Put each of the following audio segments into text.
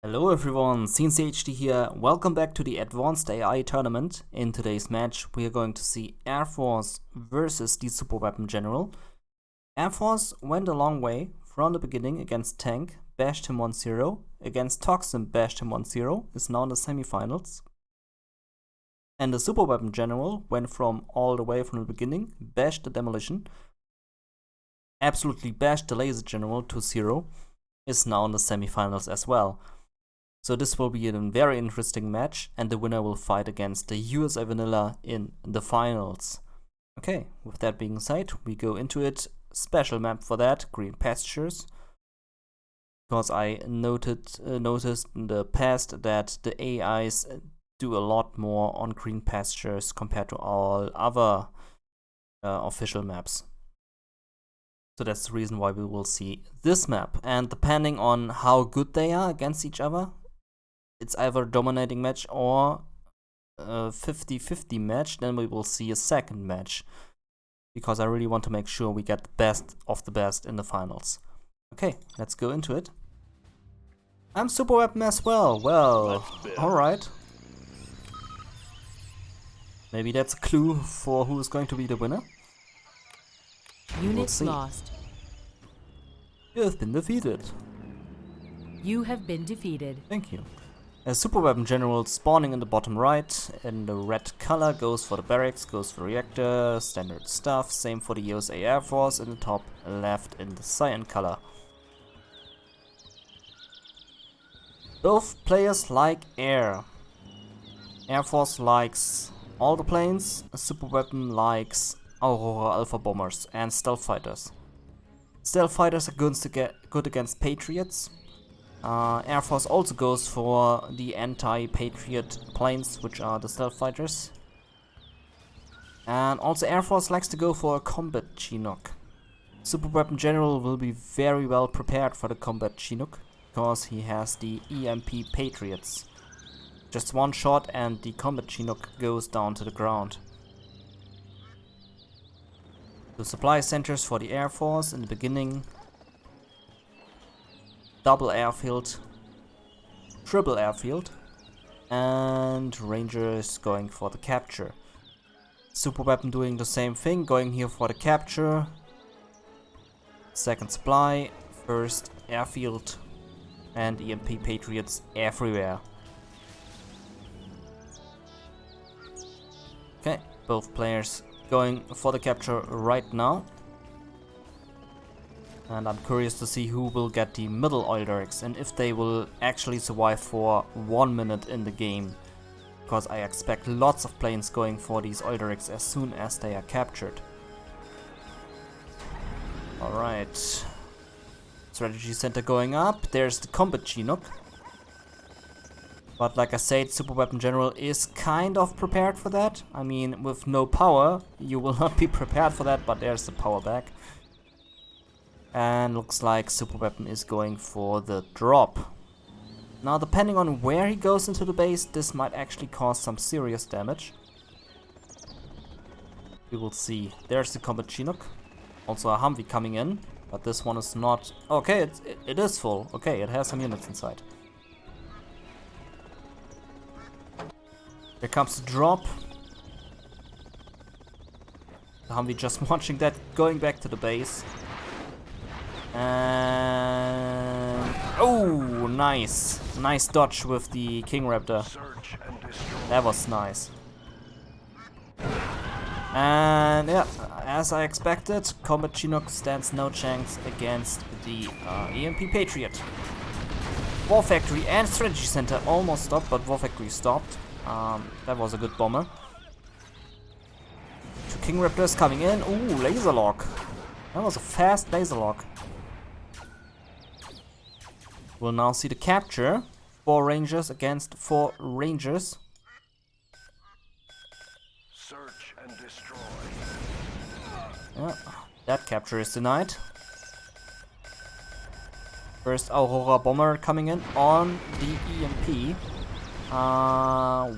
Hello everyone, cncHD here. Welcome back to the Advanced AI Tournament. In today's match, we are going to see Air Force versus the Super Weapon General. Air Force went a long way from the beginning against Tank, bashed him 1-0. Against Toxin, bashed him 1-0, is now in the semifinals. And the Super Weapon General went from all the way from the beginning, bashed the Demolition, absolutely bashed the Laser General to 0, is now in the semifinals as well. So this will be a very interesting match, and the winner will fight against the USA Vanilla in the finals. Okay, with that being said, we go into it. Special map for that, Green Pastures. Because I noticed in the past that the AIs do a lot more on Green Pastures compared to all other official maps. So that's the reason why we will see this map. And depending on how good they are against each other, it's either a dominating match or a 50-50 match. Then we will see a second match, because I really want to make sure we get the best of the best in the finals. Okay, let's go into it. I'm Super Weapon as well. Well, alright. Maybe that's a clue for who is going to be the winner. Units lost. You have been defeated. You have been defeated. Thank you. A Super Weapon General spawning in the bottom right, in the red color, goes for the barracks, goes for reactor, standard stuff. Same for the USA Air Force in the top left in the cyan color. Both players like air. Air Force likes all the planes, a Super Weapon likes Aurora Alpha Bombers and Stealth Fighters. Stealth Fighters are good against Patriots. Air Force also goes for the anti-Patriot planes, which are the Stealth Fighters. And also Air Force likes to go for a Combat Chinook. Super Weapon General will be very well prepared for the Combat Chinook, because he has the EMP Patriots. Just one shot and the Combat Chinook goes down to the ground. The supply centers for the Air Force in the beginning. Double airfield, triple airfield, and Rangers going for the capture. Super Weapon doing the same thing, going here for the capture. Second supply, first airfield, and EMP Patriots everywhere. Okay, both players going for the capture right now. And I'm curious to see who will get the middle oil derricks and if they will actually survive for 1 minute in the game. Because I expect lots of planes going for these oil derricks as soon as they are captured. Alright. Strategy center going up. There's the Combat Chinook. But like I said, Super Weapon General is kind of prepared for that. I mean, with no power, you will not be prepared for that, but there's the power back. And looks like Super Weapon is going for the drop. Now, depending on where he goes into the base, this might actually cause some serious damage. We will see. There's the Combat Chinook. Also a Humvee coming in, but this one is not... Okay, it is full. Okay, it has some units inside. Here comes the drop. The Humvee just watching that, going back to the base. And oh, nice dodge with the King Raptor. That was nice. And yeah, as I expected, Combat Chinook stands no chance against the EMP Patriot. War Factory and Strategy Center almost stopped, but War Factory stopped. That was a good bomber. Two King Raptors coming in. Ooh, laser lock. That was a fast laser lock. We'll now see the capture. 4 Rangers against 4 Rangers. Search and destroy. Yeah, that capture is denied. First Aurora Bomber coming in on the EMP.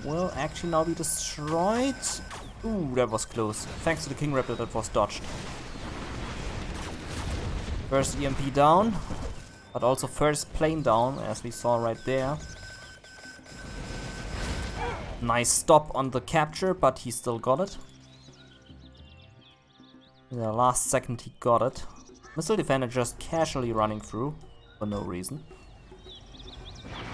Will actually now be destroyed. Ooh, that was close. Thanks to the King Raptor that was dodged. First EMP down. But also first plane down, as we saw right there. Nice stop on the capture, but he still got it. In the last second he got it. Missile defender just casually running through for no reason.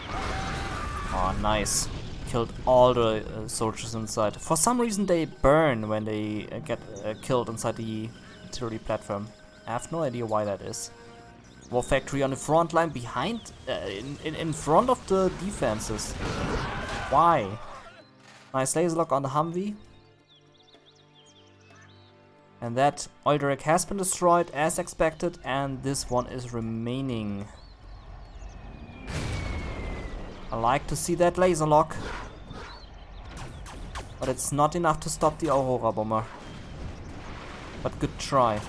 Oh, nice. Killed all the soldiers inside. For some reason they burn when they get killed inside the artillery platform. I have no idea why that is. War factory on the front line behind, in front of the defenses. Why? Nice laser lock on the Humvee. And that Oilderic has been destroyed as expected, and this one is remaining. I like to see that laser lock. But it's not enough to stop the Aurora bomber. But good try.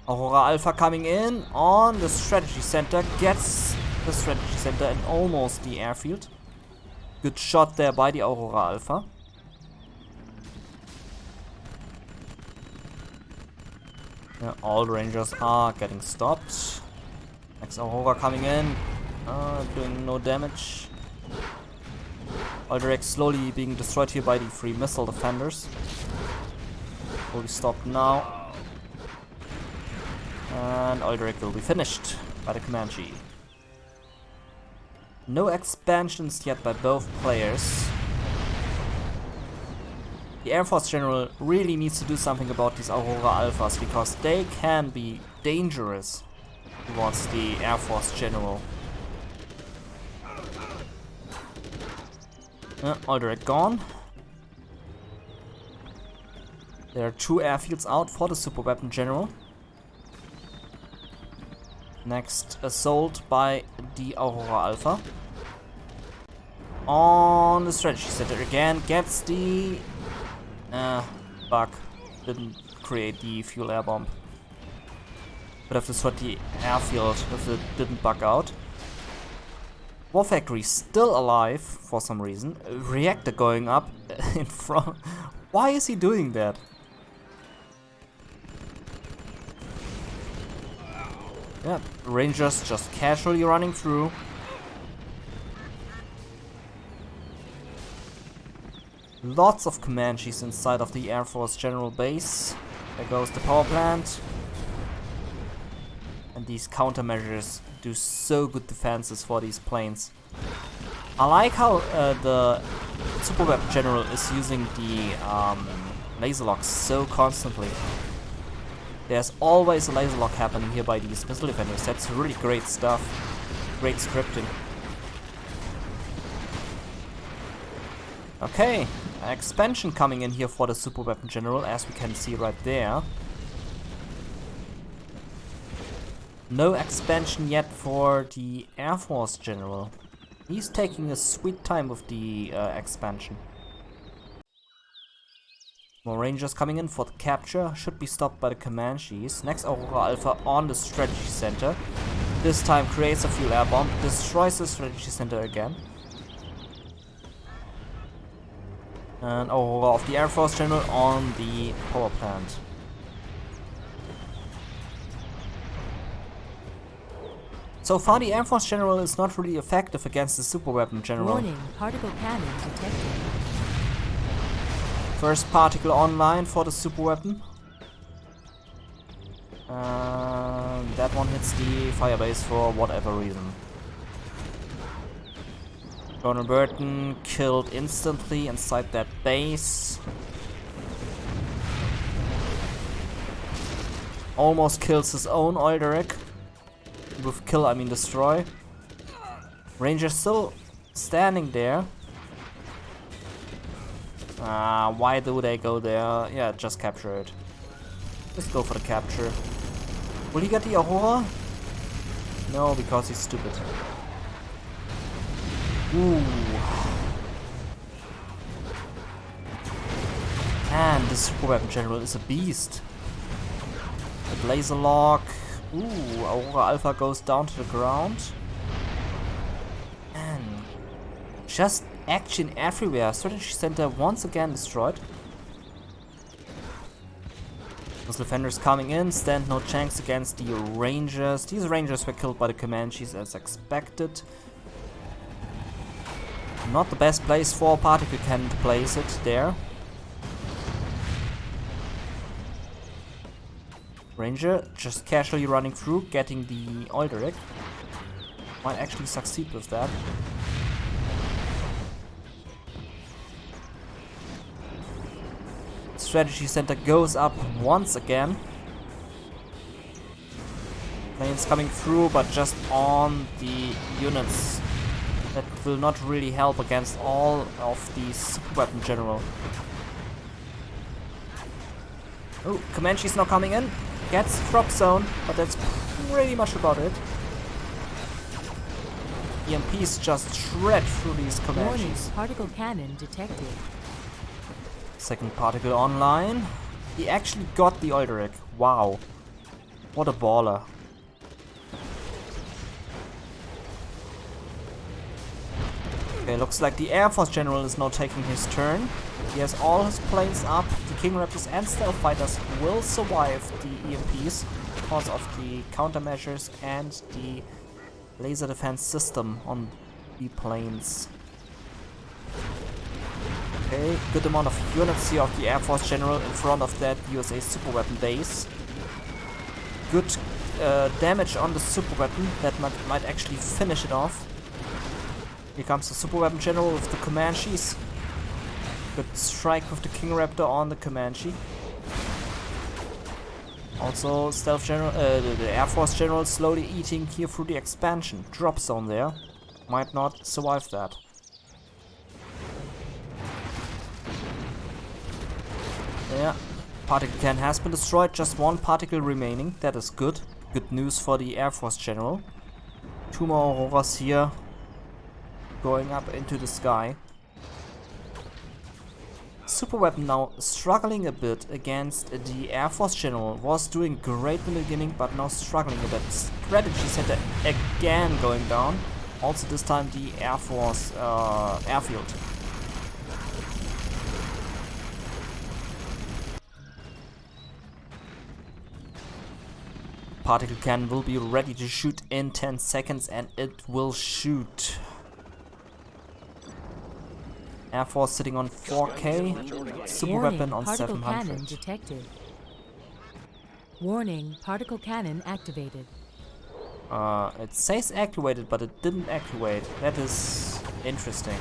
Aurora Alpha coming in on the strategy center. Gets the strategy center and almost the airfield. Good shot there by the Aurora Alpha. Yeah, all the Rangers are getting stopped. Next Aurora coming in. Doing no damage. Oilderic slowly being destroyed here by the 3 missile defenders. Will be stopped now. And Oilderic will be finished by the Comanche. No expansions yet by both players. The Air Force General really needs to do something about these Aurora Alphas, because they can be dangerous towards the Air Force General. Oilderic gone. There are 2 airfields out for the Super Weapon General. Next assault by the Aurora Alpha. On the strategy center again, gets the bug. Didn't create the fuel air bomb. But have destroyed the airfield if it didn't bug out. War Factory still alive for some reason. Reactor going up in front. Why is he doing that? Yeah, Rangers just casually running through. Lots of Comanches inside of the Air Force General Base. There goes the power plant. And these countermeasures do so good defenses for these planes. I like how the Super Weapon General is using the laser locks so constantly. There's always a laser lock happening here by these missile defenders. That's really great stuff. Great scripting. Okay, expansion coming in here for the Super Weapon General, as we can see right there. No expansion yet for the Air Force General. He's taking a sweet time with the expansion. More Rangers coming in for the capture. Should be stopped by the Comanches. Next Aurora Alpha on the strategy center. This time creates a fuel air bomb. Destroys the strategy center again. And Aurora of the Air Force General on the power plant. So far the Air Force General is not really effective against the Super Weapon General. Warning, particle cannon detected. First particle online for the Super Weapon. That one hits the firebase for whatever reason. Colonel Burton killed instantly inside that base. Almost kills his own Oilderic. With kill, I mean destroy. Ranger still standing there. Why do they go there? Yeah, just capture it. Just go for the capture. Will he get the Aurora? No, because he's stupid. Ooh. And this Super Weapon General is a beast. The laser lock. Ooh, Aurora Alpha goes down to the ground. And just action everywhere. Strategy center once again destroyed. Those defenders coming in stand no chance against the Rangers. These Rangers were killed by the Comanches as expected. Not the best place for a particle cannon to place it there. Ranger just casually running through, getting the oil direct. Might actually succeed with that. Strategy center goes up once again. Planes coming through, but just on the units. That will not really help against all of these super weapon general. Oh, Comanche's now coming in. Gets drop zone, but that's pretty much about it. EMPs just shred through these Warning, Comanches. particle cannon detected. Second particle online. He actually got the oil direct. Wow. What a baller. Okay, looks like the Air Force General is now taking his turn. He has all his planes up. The King Raptors and Stealth Fighters will survive the EMPs because of the countermeasures and the laser defense system on the planes. Okay, good amount of units here of the Air Force General in front of that USA super weapon base. Good damage on the super weapon that might actually finish it off. Here comes the super weapon general with the Comanches. Good strike with the King Raptor on the Comanche. Also, Stealth General, the Air Force General slowly eating here through the expansion. Drop zone there. Might not survive that. Yeah, particle can has been destroyed. Just one particle remaining. That is good. Good news for the Air Force General. Two more Auroras here. Going up into the sky. Super weapon now struggling a bit against the Air Force General. Was doing great in the beginning, but now struggling a bit. Strategy center again going down. Also this time the Air Force airfield. Particle cannon will be ready to shoot in 10 seconds, and it will shoot. Air Force sitting on 4K, super Warning, weapon on particle 700. cannon detected. Warning, particle cannon activated. It says activated, but it didn't activate. That is interesting.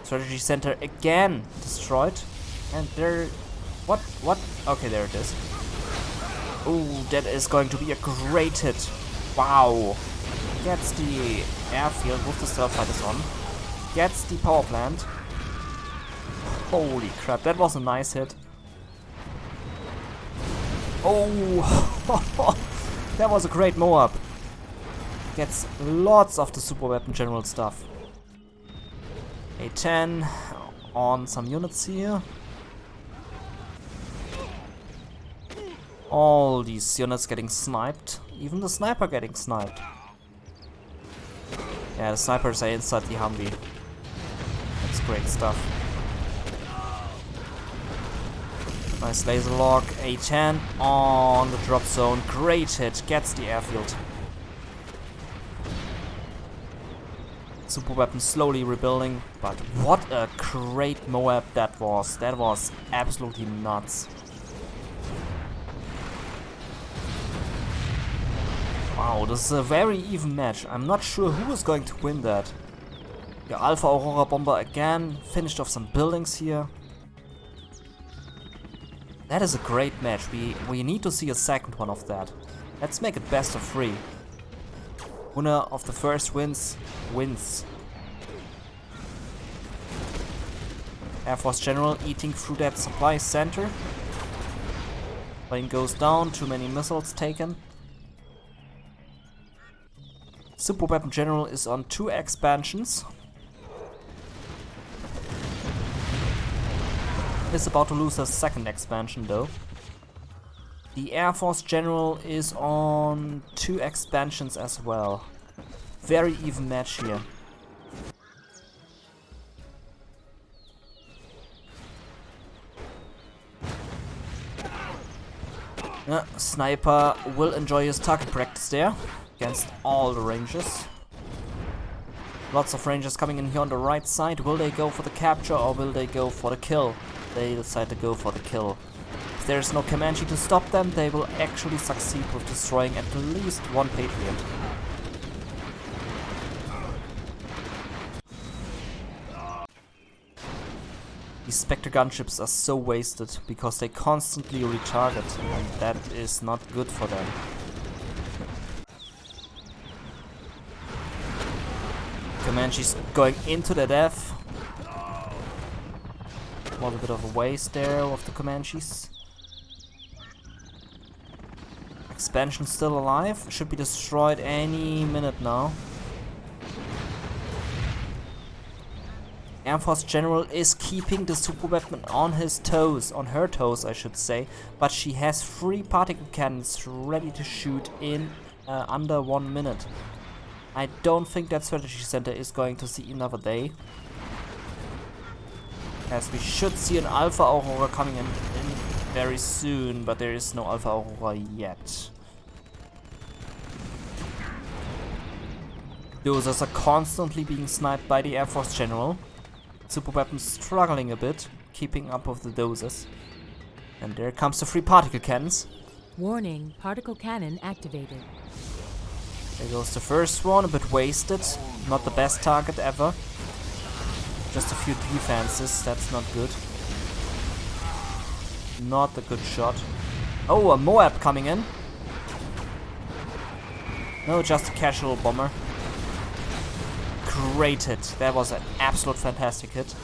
Strategy center again destroyed. And there... What? Okay, there it is. Oh, that is going to be a great hit. Wow. Gets the airfield with the stealth fighters on. Gets the power plant. Holy crap, that was a nice hit. Oh, that was a great Moab. Gets lots of the super weapon general stuff. A10 on some units here. All these units getting sniped. Even the sniper getting sniped. Yeah, the snipers are inside the Humvee. That's great stuff. Nice laser lock. A10 on the drop zone. Great hit. Gets the airfield. Super weapon slowly rebuilding. But what a great Moab that was. That was absolutely nuts. Wow, this is a very even match. I'm not sure who is going to win that. The Alpha Aurora Bomber again. Finished off some buildings here. That is a great match. We need to see a second one of that. Let's make it best of 3. Winner of the first wins. Air Force General eating through that supply center. Plane goes down. Too many missiles taken. Super Weapon General is on 2 expansions. Is about to lose her second expansion though. The Air Force General is on 2 expansions as well. Very even match here. Sniper will enjoy his target practice there against all the ranges. Lots of rangers coming in here on the right side. Will they go for the capture or will they go for the kill? They decide to go for the kill. If there is no Comanche to stop them, they will actually succeed with destroying at least one Patriot. These Spectre gunships are so wasted because they constantly retarget, and that is not good for them. Comanches going into the death. Was a bit of a waste there of the Comanches. Expansion still alive. Should be destroyed any minute now. Air Force General is keeping the super weapon on his toes, on her toes I should say, but she has 3 particle cannons ready to shoot in under 1 minute. I don't think that strategy center is going to see another day, as we should see an Alpha Aurora coming in very soon, but there is no Alpha Aurora yet. Those are constantly being sniped by the Air Force General. Super weapons struggling a bit, keeping up with the doses. And there comes the 3 particle cannons. Warning, particle cannon activated. There goes the first one, a bit wasted. Not the best target ever. Just a few defenses, that's not good. Not a good shot. Oh, a Moab coming in. No, just a casual bomber. Great hit. That was an absolute fantastic hit.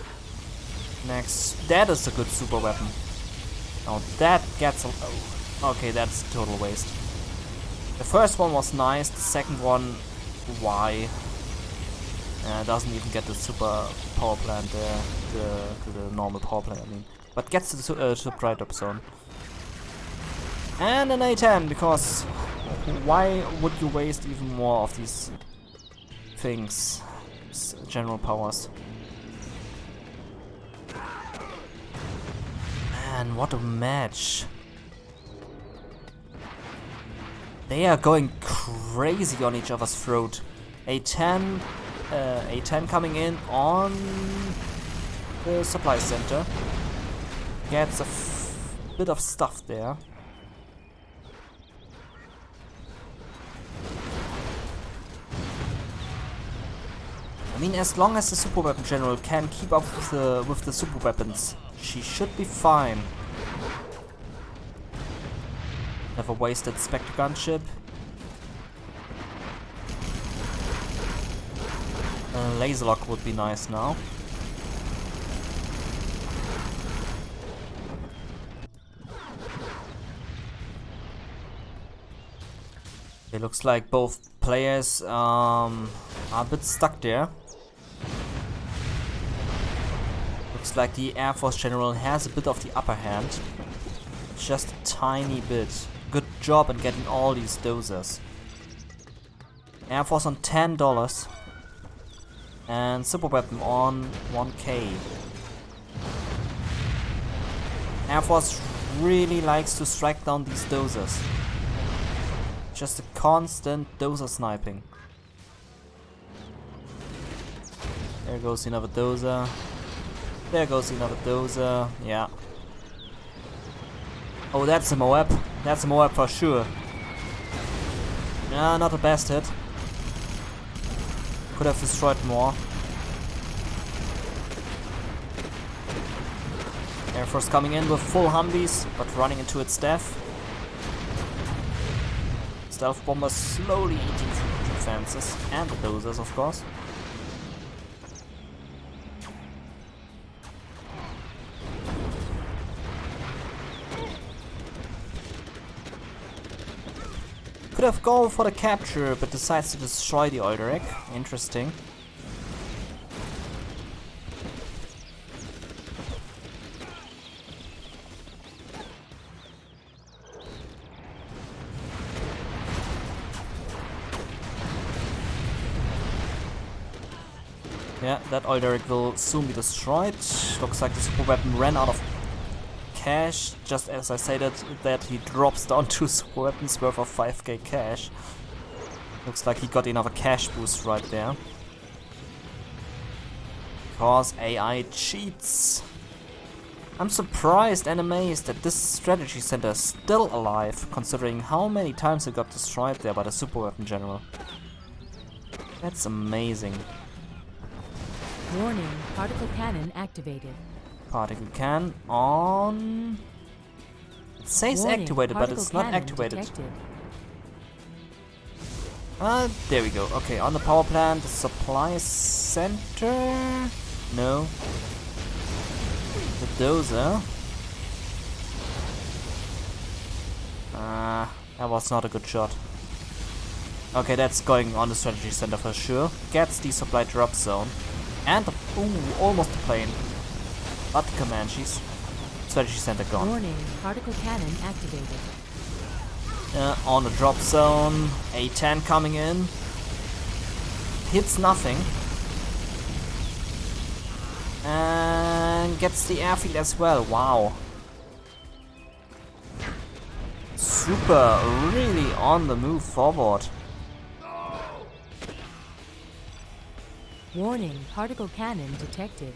Next, that is a good super weapon. Now that gets a... Oh, okay, that's a total waste. The first one was nice, the second one, why? Doesn't even get the super power plant there, the normal power plant, I mean. But gets to the bright up zone. And an A10, because why would you waste even more of these things? General powers. Man, what a match. They are going crazy on each other's throat. A10 coming in on the supply center. Gets a bit of stuff there. I mean, as long as the super weapon general can keep up with the super weapons, she should be fine. Never wasted Spectre gunship. Laser lock would be nice now. It looks like both players are a bit stuck there. Looks like the Air Force General has a bit of the upper hand. Just a tiny bit. Good job in getting all these doses. Air Force on $10. And super weapon on 1k. Air Force really likes to strike down these doses. Just a constant dozer sniping. There goes another dozer. There goes another dozer. Yeah. Oh, that's a Moab. That's a Moab for sure. Yeah, not the best hit. Could have destroyed more. Air Force coming in with full Humvees, but running into its death. Stealth bombers slowly eating through defenses, and the dozers, of course. Could have gone for the capture, but decides to destroy the Olderic. Interesting. Yeah, that Olderic will soon be destroyed. Looks like the super weapon ran out of cash. Just as I said that he drops down 2 super weapons worth of 5k cash. Looks like he got another cash boost right there. Because AI cheats. I'm surprised and amazed that this strategy center is still alive, considering how many times it got destroyed there by the super weapon general. That's amazing. Warning, particle cannon activated. Particle can on... It says Warning, activated, but it's not cannon activated. detected. There we go. Okay, on the power plant, the supply center... No. The dozer. That was not a good shot. Okay, that's going on the strategy center for sure. Gets the supply drop zone. And the... Ooh, almost the plane. But the Comanches. Strategy center gone. Warning, particle cannon activated. On the drop zone. A-10 coming in. Hits nothing. And gets the airfield as well. Wow. Super, really on the move forward. Warning, particle cannon detected.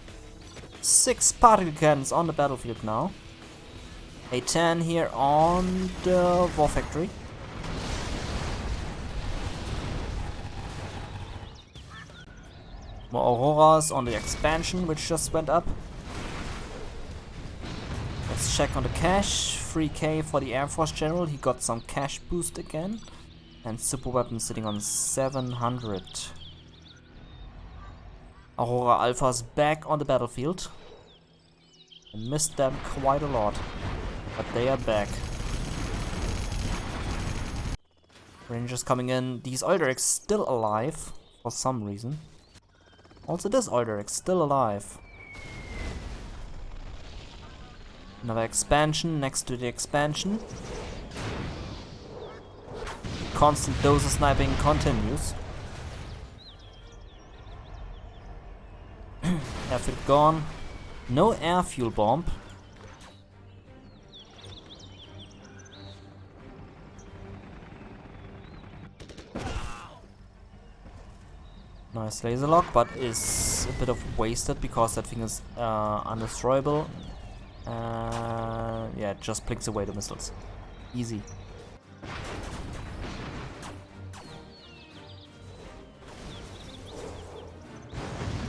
6 particle cannons on the battlefield now. A-10 here on the war factory. More Auroras on the expansion, which just went up. Let's check on the cash. 3k for the Air Force General. He got some cash boost again. And super weapon sitting on 700. Aurora Alpha's back on the battlefield. I missed them quite a lot. But they are back. Rangers coming in. These Oilderics still alive for some reason. Also this Oilderic still alive. Another expansion next to the expansion. Constant dozer sniping continues. Airfield gone. No air fuel bomb. Nice laser lock, but is a bit of wasted because that thing is undestroyable. Yeah, it just blinks away the missiles. Easy.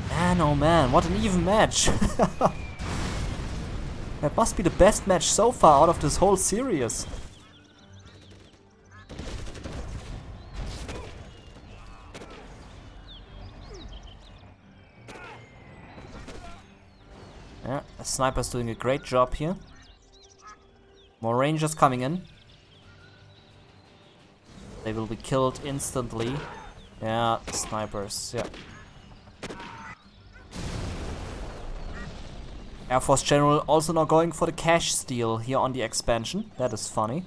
Man, oh man, what an even match! That must be the best match so far out of this whole series. Yeah, the sniper's doing a great job here. More rangers coming in. They will be killed instantly. Yeah, snipers, yeah. Air Force General also now going for the cash steal here on the expansion. That is funny.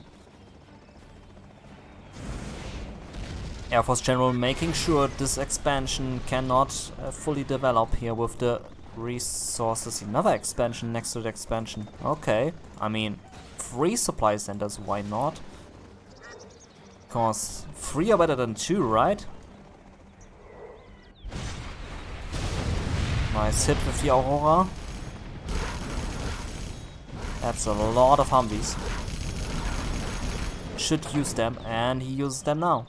Air Force General making sure this expansion cannot fully develop here with the resources. Another expansion next to the expansion. Okay, I mean, 3 supply centers, why not? Because 3 are better than 2, right? Nice hit with the Aurora. That's a lot of Humvees. Should use them, and he uses them now.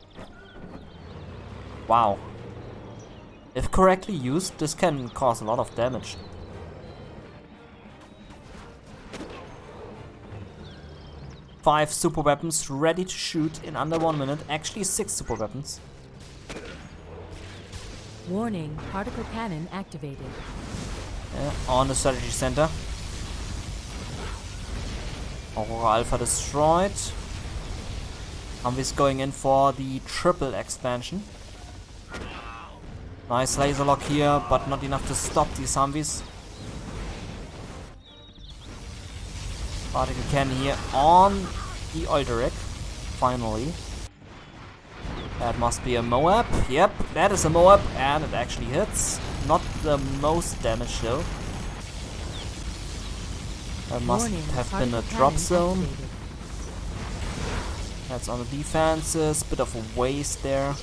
Wow. If correctly used, this can cause a lot of damage. Five super weapons ready to shoot in under 1 minute. Actually 6 super weapons. Warning, particle cannon activated. On the strategy center. Aurora Alpha destroyed. Humvee's going in for the triple expansion. Nice laser lock here, but not enough to stop these Humvees. Particle cannon here on the Oilderic. Finally. That must be a Moab. Yep, that is a Moab, and it actually hits. Not the most damage though. That must Warning, have been a particle drop cannon zone. activated. That's on the defenses, bit of a waste there.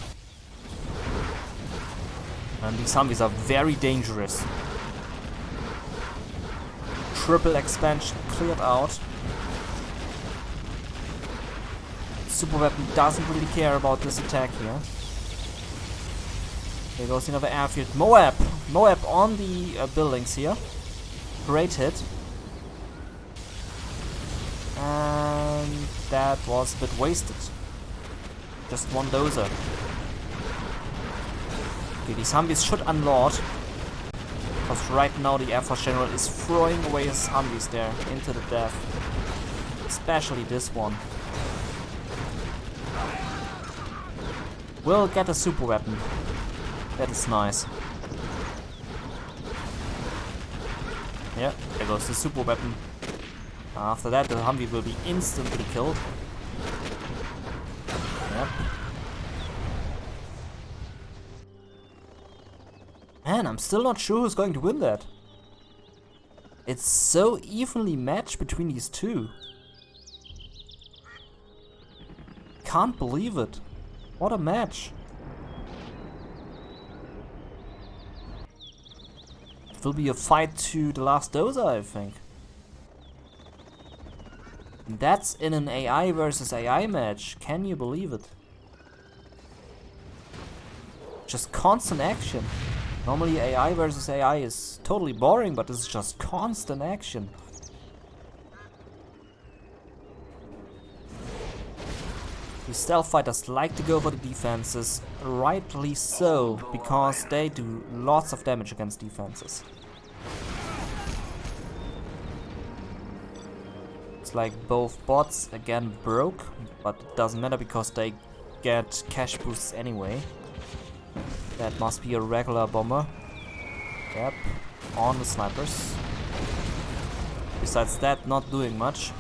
And these zombies are very dangerous. Triple expansion cleared out. Super weapon doesn't really care about this attack here. There goes another airfield. Moab! Moab on the buildings here. Great hit. And that was a bit wasted. Just one dozer. Okay, these zombies should unload. Because right now the Air Force General is throwing away his zombies there into the death. Especially this one. We'll get a super weapon. That is nice. Yeah, there goes the super weapon. After that, the Humvee will be instantly killed. Yep. Man, I'm still not sure who's going to win that. It's so evenly matched between these two. Can't believe it. What a match. It will be a fight to the last dozer, I think. That's in an AI versus AI match. Can you believe it? Just constant action. Normally AI versus AI is totally boring, but this is just constant action. The stealth fighters like to go for the defenses, rightly so, because they do lots of damage against defenses. It's like both bots again broke, but it doesn't matter because they get cash boosts anyway. That must be a regular bomber. Yep, on the snipers. Besides that, not doing much.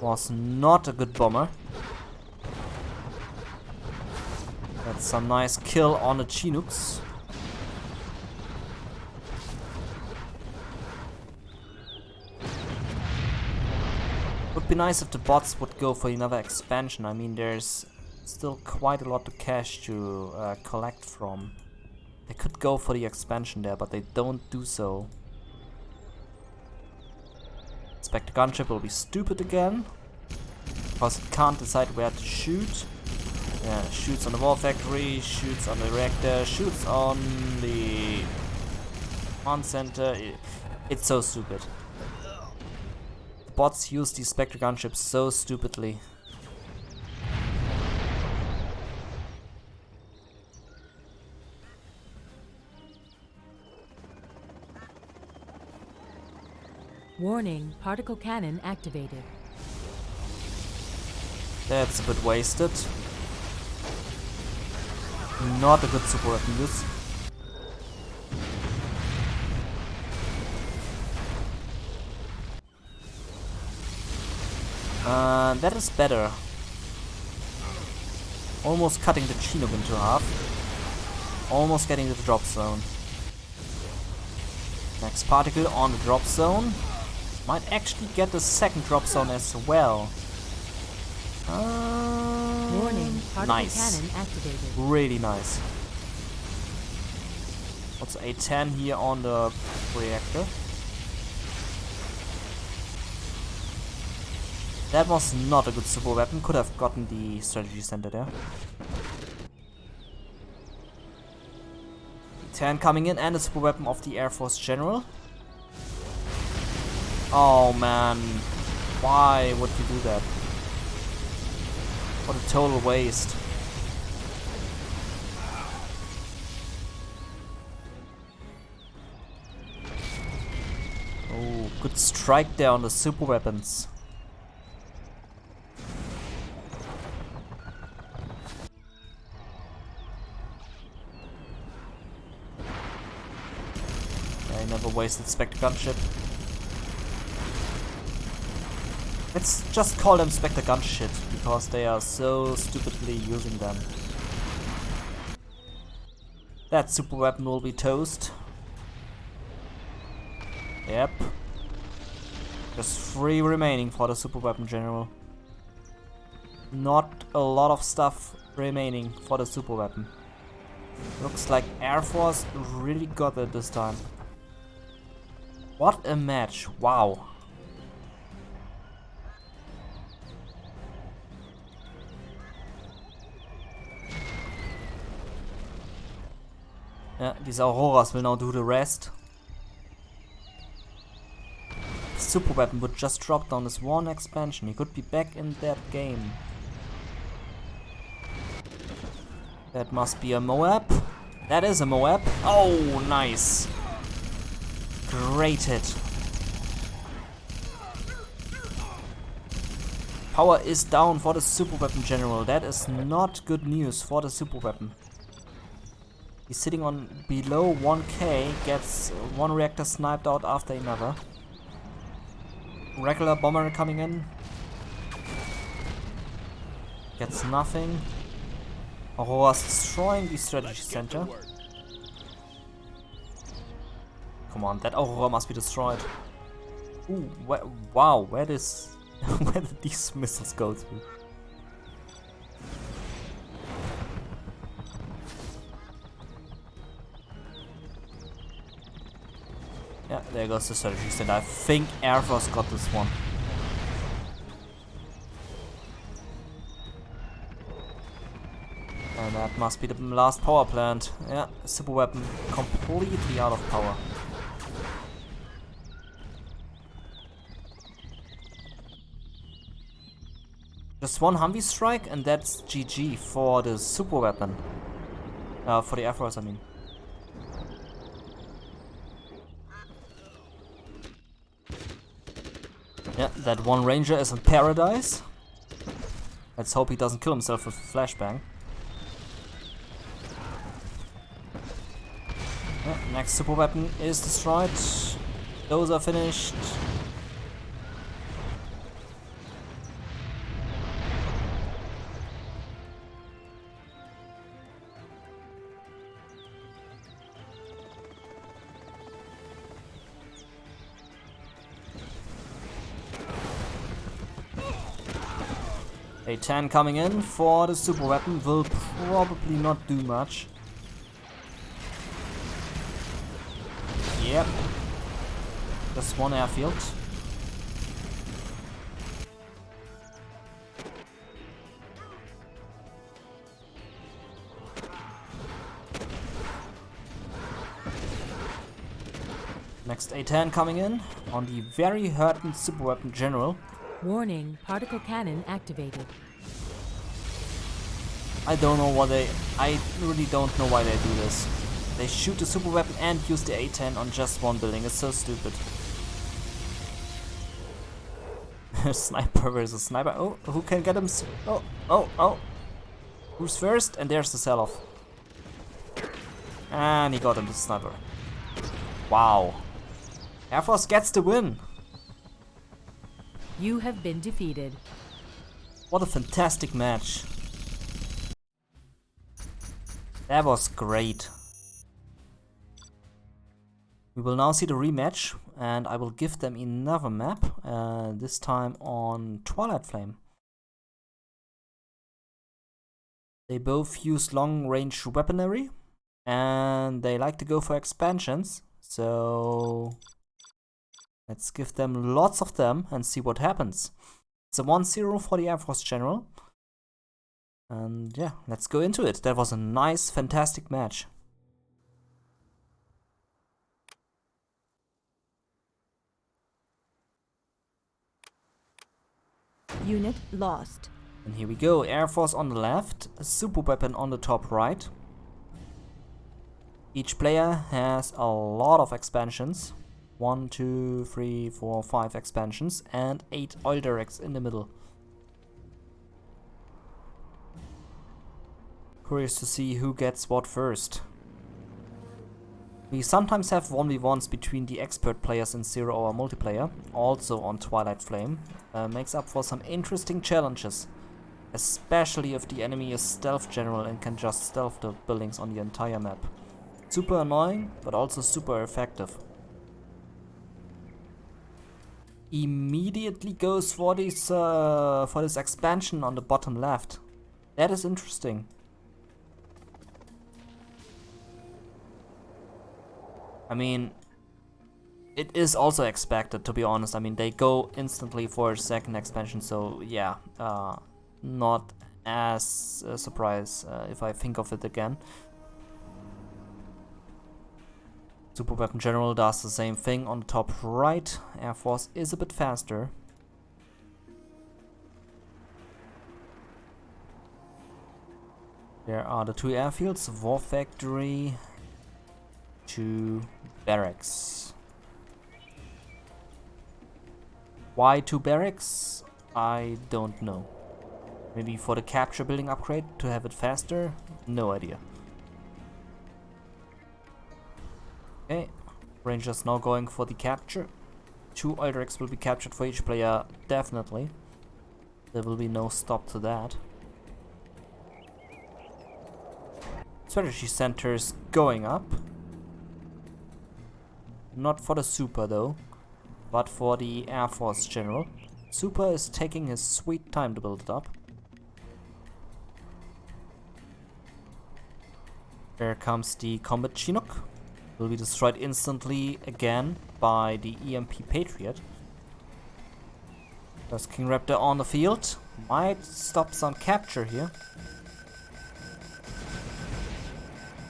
Was not a good bomber. That's some nice kill on the Chinooks. Would be nice if the bots would go for another expansion. I mean, there's still quite a lot of cash to collect from. They could go for the expansion there, but they don't do so. Spectre gunship will be stupid again, because it can't decide where to shoot. Yeah, shoots on the war factory, shoots on the reactor, shoots on the command center. It's so stupid. Bots use these Spectre gunships so stupidly. Warning, particle cannon activated. That's a bit wasted. Not a good super weapon use. That is better. Almost cutting the Chinook into half. Almost getting to the drop zone. Next particle on the drop zone. Might actually get the second drop zone as well. Warning, particle Nice. cannon activated. Really nice. Also A10 here on the reactor. That was not a good super weapon. Could have gotten the strategy center there. 10 coming in and a super weapon of the Air Force General. Oh man, why would you do that? What a total waste. Oh, good strike there on the super weapons. I never wasted Spectre gunship. Let's just call them Spectre gunship because they are so stupidly using them. That super weapon will be toast. Yep. Just 3 remaining for the super weapon general. Not a lot of stuff remaining for the super weapon. Looks like Air Force really got it this time. What a match, wow. Yeah, these Auroras will now do the rest. Super weapon would just drop down this one expansion. He could be back in that game. That must be a Moab. That is a Moab. Oh, nice. Great hit. Power is down for the super weapon general. That is not good news for the super weapon. He's sitting on below 1k, gets one reactor sniped out after another. Regular bomber coming in. Gets nothing. Aurora's destroying the strategy center. Come on, that Aurora must be destroyed. Ooh, wow, where did these missiles go to? Yeah, there goes the strategy center. I think Air Force got this one. And that must be the last power plant. Yeah, super weapon completely out of power. Just one Humvee strike and that's GG for the super weapon. For the Air Force, I mean. Yeah, that one Ranger is in paradise. Let's hope he doesn't kill himself with a flashbang. Yeah, next super weapon is destroyed. Those are finished. A10 coming in for the super weapon will probably not do much. Yep. Just one airfield. Next A10 coming in on the very hurting super weapon general. Warning, particle cannon activated. I really don't know why they do this. They shoot the super weapon and use the A10 on just one building. It's so stupid. Sniper versus sniper. Oh, who can get him? Oh. Who's first? And there's the sell-off. And he got him, the sniper. Wow. Air Force gets the win. You have been defeated. What a fantastic match. That was great. We will now see the rematch, and I will give them another map, this time on Twilight Flame. They both use long-range weaponry, and they like to go for expansions, so let's give them lots of them and see what happens. It's a 1-0 for the Air Force General. And yeah, let's go into it. That was a nice, fantastic match. Unit lost. And here we go. Air Force on the left, a super weapon on the top right. Each player has a lot of expansions. 1, 2, 3, 4, 5 expansions and 8 oil derricks in the middle. Curious to see who gets what first. We sometimes have 1v1s between the expert players in 0-hour multiplayer, also on Twilight Flame. Makes up for some interesting challenges, especially if the enemy is stealth general and can just stealth the buildings on the entire map. Super annoying, but also super effective. immediately goes for this expansion on the bottom left. That is interesting. I mean, it is also expected, to be honest. I mean, they go instantly for a second expansion, so yeah, not as a surprise if I think of it again. Super Weapon General does the same thing on the top right. Air Force is a bit faster. There are the two airfields, War Factory, 2 barracks. Why 2 barracks? I don't know. Maybe for the capture building upgrade to have it faster? No idea. Okay, Rangers now going for the capture. 2 Eldrix will be captured for each player, definitely. There will be no stop to that. Strategy centers going up. Not for the Super though, but for the Air Force General. Super is taking his sweet time to build it up. Here comes the Combat Chinook. Will be destroyed instantly again by the EMP Patriot. There's King Raptor on the field. Might stop some capture here.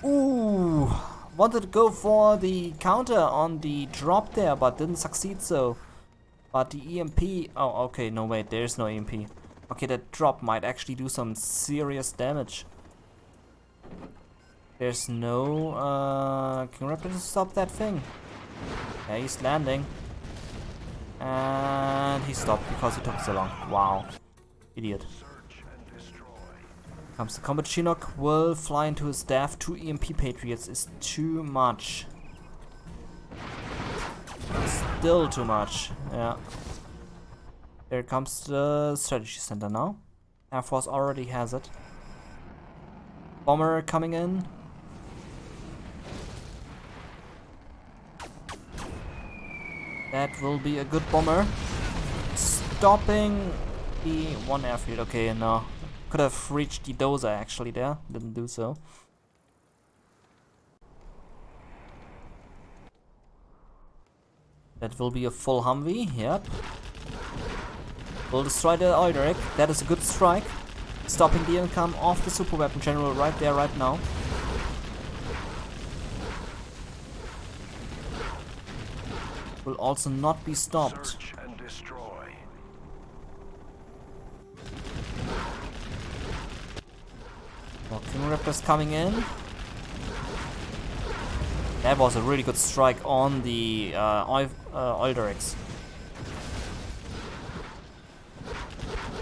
Ooh! Wanted to go for the counter on the drop there, but didn't succeed so. But the EMP... Oh, okay, no wait, there's no EMP. Okay, that drop might actually do some serious damage. There's no King Raptor to stop that thing. Yeah, he's landing. And he stopped because he took so long. Wow. Idiot. Comes the Combat Chinook, will fly into his staff. 2 EMP Patriots is too much. Still too much. Yeah. There comes the strategy center now. Air Force already has it. Bomber coming in. That will be a good bomber. Stopping the 1 airfield. Okay, no. Could have reached the dozer actually there. Didn't do so. That will be a full Humvee. Yep. Will destroy the Eldrick. That is a good strike. Stopping the income of the Super Weapon General right there, right now. Will also not be stopped. Search and destroy. King Raptors coming in. That was a really good strike on the Eldrix.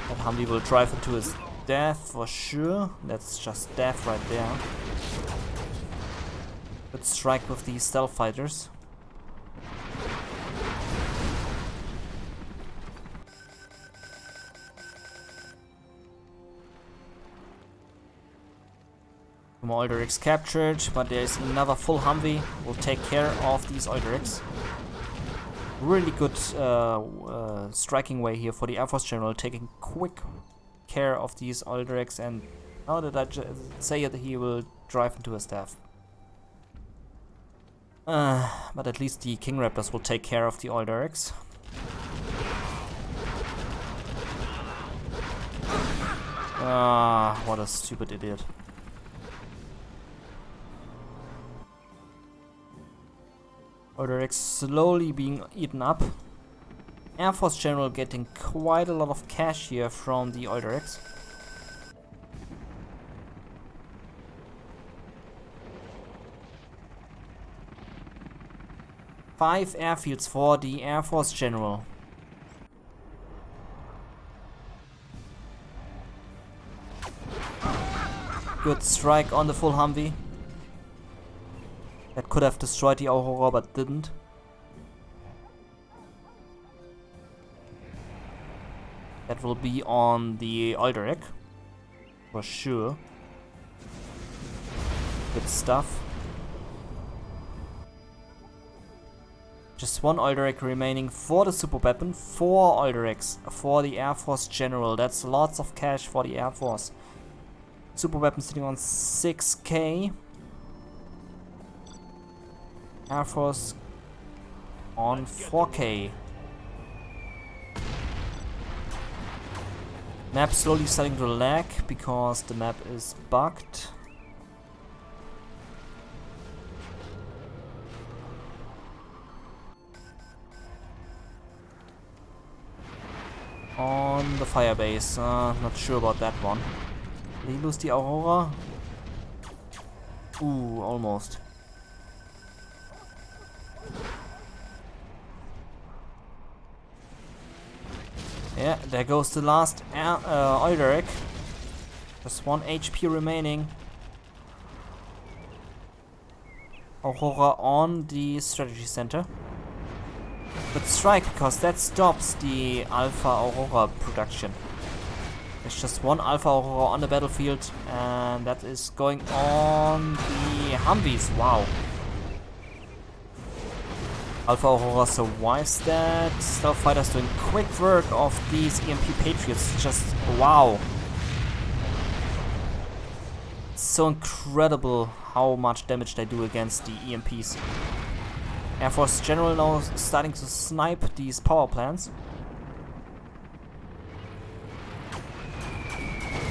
That Humvee will drive into his death for sure. That's just death right there. Good strike with the stealth fighters. More Eldrix captured, but there's another full Humvee. Will take care of these Eldrix. Really good striking way here for the Air Force General, taking quick care of these Eldrix. And how did I say it? He will drive into his staff. But at least the King Raptors will take care of the Eldrix. What a stupid idiot. Eldrix slowly being eaten up. Air Force General getting quite a lot of cash here from the Eldrix. Five airfields for the Air Force General. Good strike on the full Humvee. That could have destroyed the Aurora, but didn't. That will be on the Eldrick. For sure. Good stuff. Just one oil derrick remaining for the super weapon. 4 oil derricks for the Air Force General. That's lots of cash for the Air Force. Super weapon sitting on 6k. Air Force on 4k. Map slowly starting to lag because the map is bugged. On the firebase, not sure about that one. Did he lose the Aurora? Ooh, almost. Yeah, there goes the last oil derrick. Just 1 HP remaining. Aurora on the strategy center. But strike, because that stops the Alpha Aurora production. There's just 1 Alpha Aurora on the battlefield, and that is going on the Humvees. Wow. Alpha Aurora survives that. Starfighters doing quick work of these EMP Patriots. Just wow. It's so incredible how much damage they do against the EMPs. Air Force General now starting to snipe these power plants.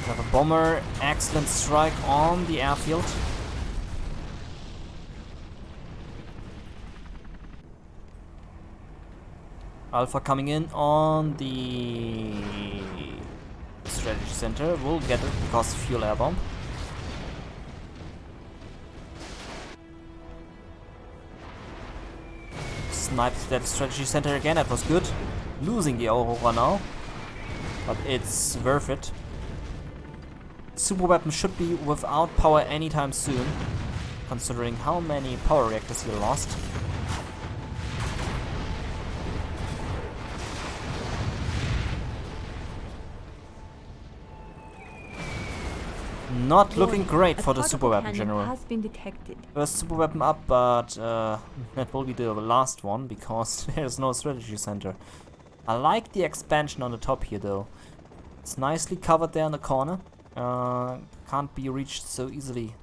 Another bomber, excellent strike on the airfield. Alpha coming in on the strategy center. We'll get it because fuel air bomb. Sniped that strategy center again, that was good. Losing the Aurora now, but it's worth it. Super weapon should be without power anytime soon, considering how many power reactors he lost. Not looking great for the super weapon general. Has been detected. First super weapon up, but that will be the last one because there's no strategy center. I like the expansion on the top here though. It's nicely covered there in the corner. Can't be reached so easily.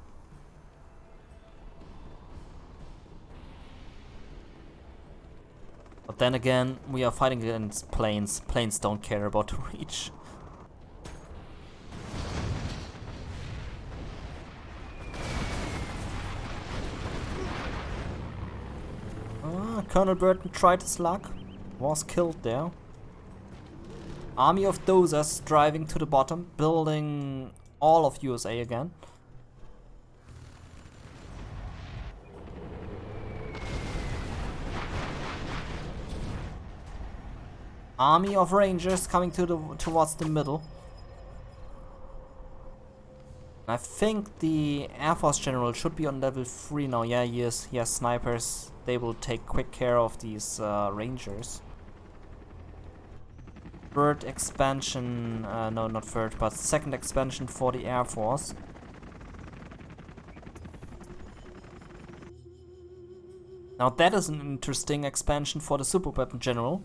But then again, we are fighting against planes. Planes don't care about the reach. Colonel Burton tried his luck, was killed there. Army of dozers driving to the bottom, building all of USA again. Army of Rangers coming towards the middle. I think the Air Force General should be on level 3 now. Yeah, he is. He has snipers. They will take quick care of these Rangers. Third expansion, no, not third, but second expansion for the Air Force. Now that is an interesting expansion for the Super Weapon General.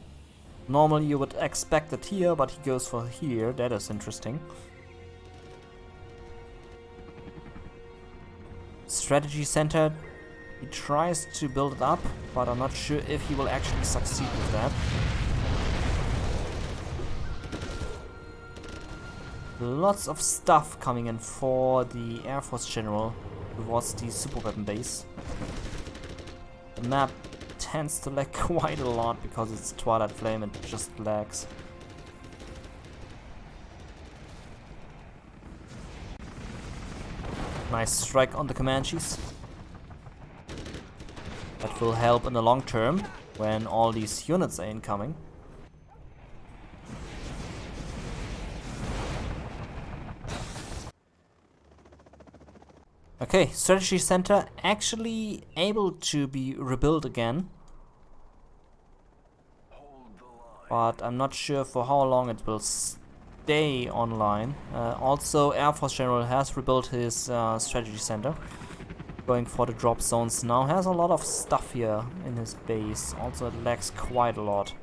Normally you would expect it here, but he goes for here. That is interesting. Strategy Center. He tries to build it up, but I'm not sure if he will actually succeed with that. Lots of stuff coming in for the Air Force General towards the super weapon base. The map tends to lag quite a lot because it's Twilight Flame and it just lags. Nice strike on the Comanches. That will help in the long term when all these units are incoming. Okay, strategy center actually able to be rebuilt again. But I'm not sure for how long it will stay online. Also, Air Force General has rebuilt his strategy center. Going for the drop zones now. Has a lot of stuff here in his base. Also it lacks quite a lot.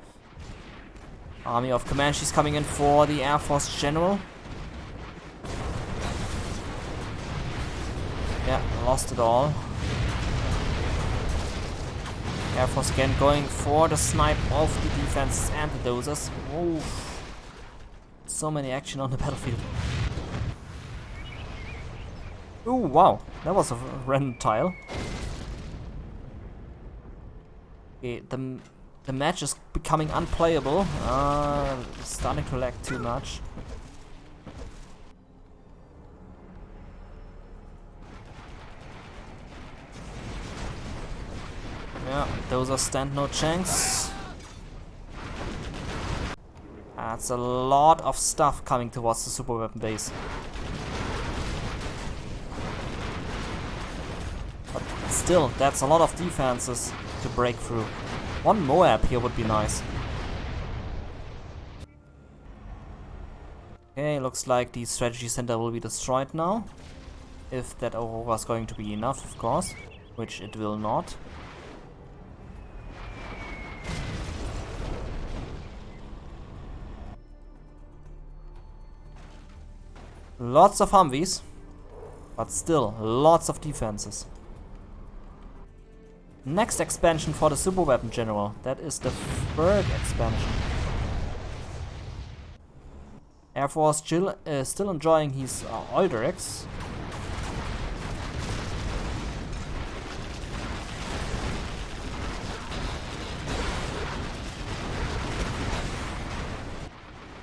Army of Comanches coming in for the Air Force General. Yeah, lost it all. Air Force again going for the snipe of the defenses and the dozers. Oof. So many action on the battlefield. Ooh, wow. That was a random tile. Okay, the match is becoming unplayable. Starting to lag too much. Yeah, those are stand no chance. That's a lot of stuff coming towards the super weapon base. But still, that's a lot of defenses to break through. One Moab here would be nice. Okay, looks like the strategy center will be destroyed now. If that Aurora is going to be enough, of course. Which it will not. Lots of Humvees, but still lots of defenses. Next expansion for the Super Weapon General. That is the third expansion. Air Force still enjoying his oil directs.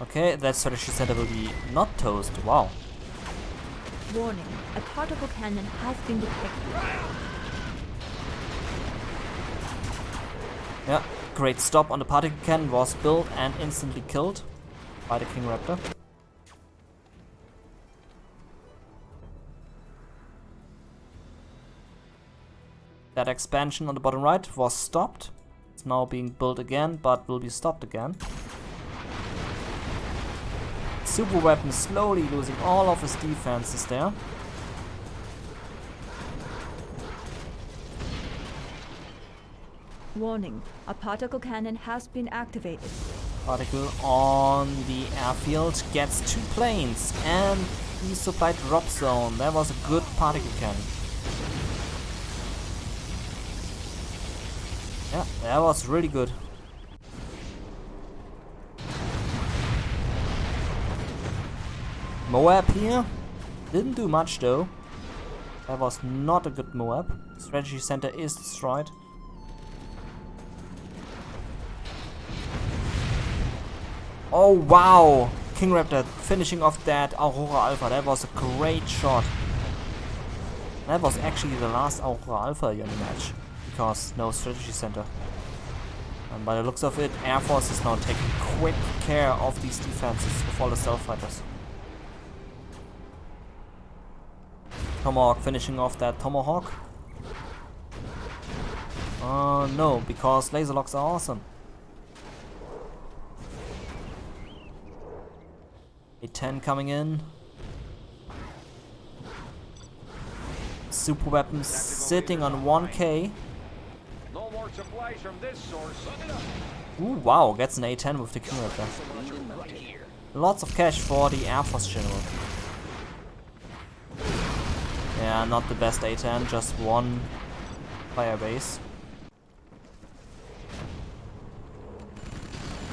Okay, that strategy center will be not toast. Wow. Warning, a particle cannon has been detected. Yeah, great stop on the particle cannon was built and instantly killed by the King Raptor. That expansion on the bottom right was stopped. It's now being built again, but will be stopped again. Super Weapon slowly losing all of his defenses there. Warning, a particle cannon has been activated. Particle on the airfield gets 2 planes and the supply drop zone. That was a good particle cannon. Yeah, that was really good. Moab here didn't do much though. That was not a good Moab. Strategy center is destroyed. Oh wow! King Raptor finishing off that Aurora Alpha. That was a great shot. That was actually the last Aurora Alpha here in the match. Because no strategy center. And by the looks of it, Air Force is now taking quick care of these defenses with all the stealth fighters. Tomahawk finishing off that Tomahawk. No, because laser locks are awesome. A-10 coming in. Super weapons sitting on 1k. No more supplies from this source. Ooh, wow, gets an A-10 with the King Raptor. Lots of cash for the Air Force General. Yeah, not the best A-10, just one fire base.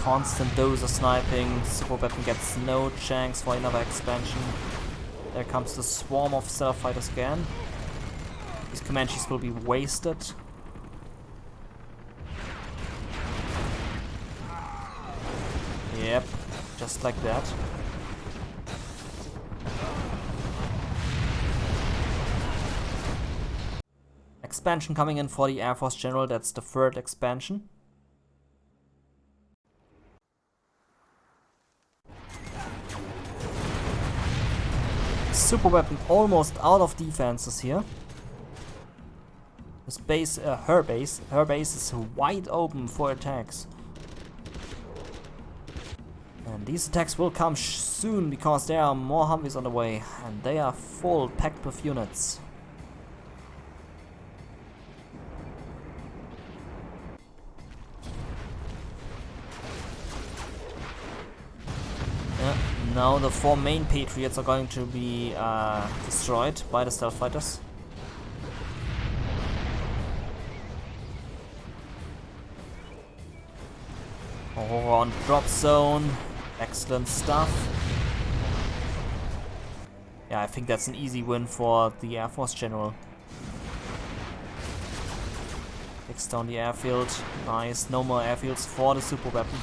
Constant dozer sniping. Super weapon gets no chance for another expansion. There comes the swarm of stealth fighters again. These Comanches will be wasted. Yep, just like that. Expansion coming in for the Air Force General, that's the third expansion. Super weapon almost out of defenses here. His base, her base is wide open for attacks. And these attacks will come soon because there are more Humvees on the way and they are full packed with units. Now the 4 main Patriots are going to be destroyed by the stealth fighters. Oh, on drop zone. Excellent stuff. Yeah, I think that's an easy win for the Air Force General. Takes down the airfield. Nice. No more airfields for the super weapon.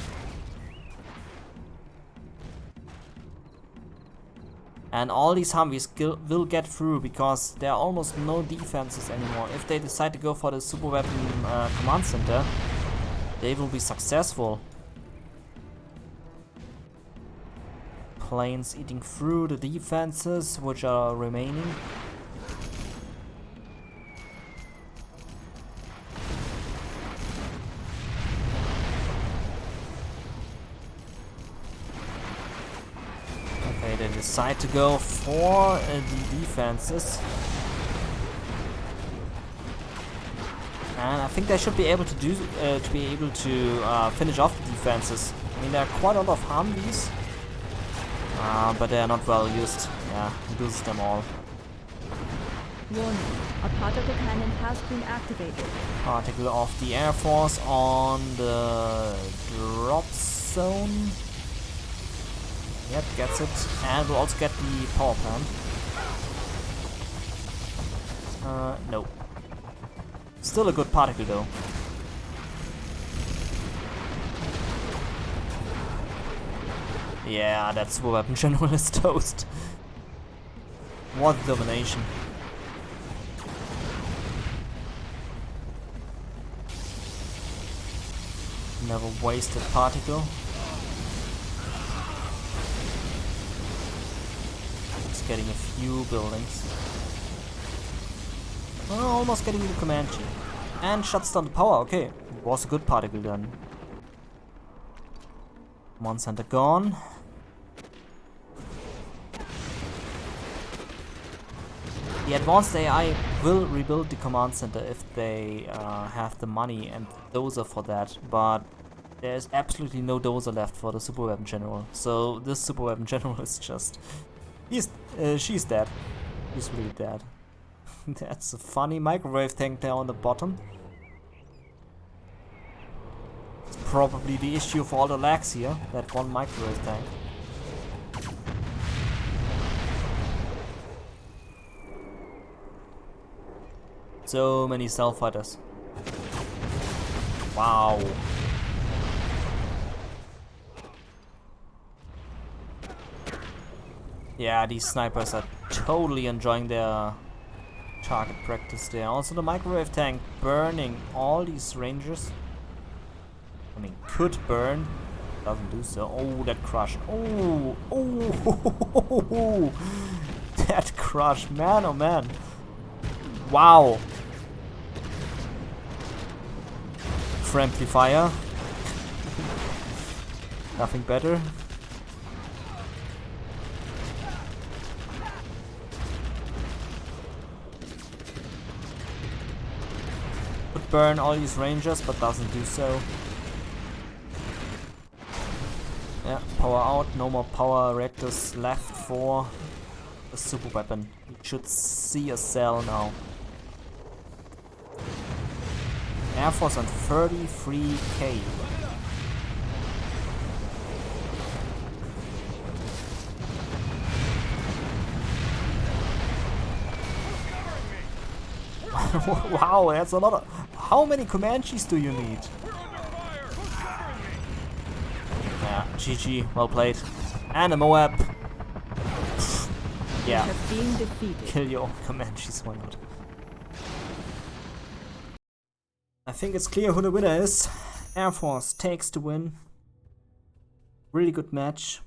And all these Humvees will get through because there are almost no defenses anymore. If they decide to go for the super weapon command center, they will be successful. Planes eating through the defenses which are remaining. Okay, they decide to go for the defenses. And I think they should be able to do finish off the defenses. I mean, there are quite a lot of Humvees. But they are not well used. Yeah, he loses them all. Warning, a particle cannon has been activated. Particle of the Air Force on the drop zone. Yep, gets it. And we'll also get the power plant. No. Still a good particle though. Yeah, that super weapon general is toast. What domination. Never wasted particle. Just getting a few buildings. Oh, almost getting the Comanche. And shuts down the power. Okay, was a good particle then. Command center gone. The advanced AI will rebuild the command center if they have the money and dozer for that, but there's absolutely no dozer left for the super weapon general. So this super weapon general is just... she's dead. She's really dead. That's a funny microwave tank there on the bottom. It's probably the issue for all the lags here, that one microwave tank. So many stealth fighters. Wow. Yeah, these snipers are totally enjoying their target practice there. Also the microwave tank burning all these rangers. I mean, could burn. Doesn't do so. Oh, that crush. Oh, oh, that crush. Man, oh man. Wow. Friendly fire. Nothing better. Could burn all these rangers, but doesn't do so. Yeah, power out. No more power reactors left for the super weapon. You should see a cell now. Air Force on 33k. Wow, that's a lot of... How many Comanches do you need? Yeah, GG, well played. And a Moab. Yeah, kill your Comanches, why not? I think it's clear who the winner is. Air Force takes the win. Really good match.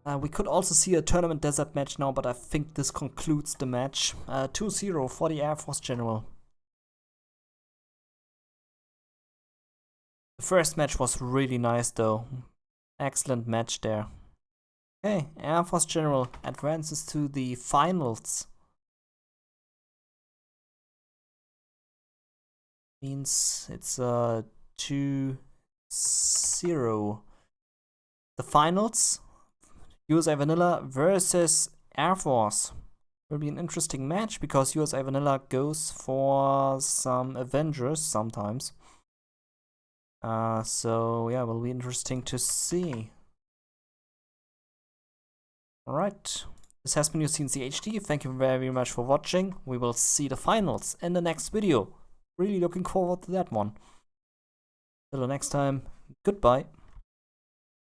We could also see a tournament desert match now, but I think this concludes the match. 2-0 for the Air Force General. The first match was really nice though. Excellent match there. Okay, Air Force General advances to the finals. Means it's 2-0. The finals USA Vanilla versus Air Force. Will be an interesting match because USA Vanilla goes for some Avengers sometimes. So yeah, will be interesting to see. Alright, this has been your cncHD. Thank you very much for watching. We will see the finals in the next video. Really looking forward to that one. Till the next time, goodbye.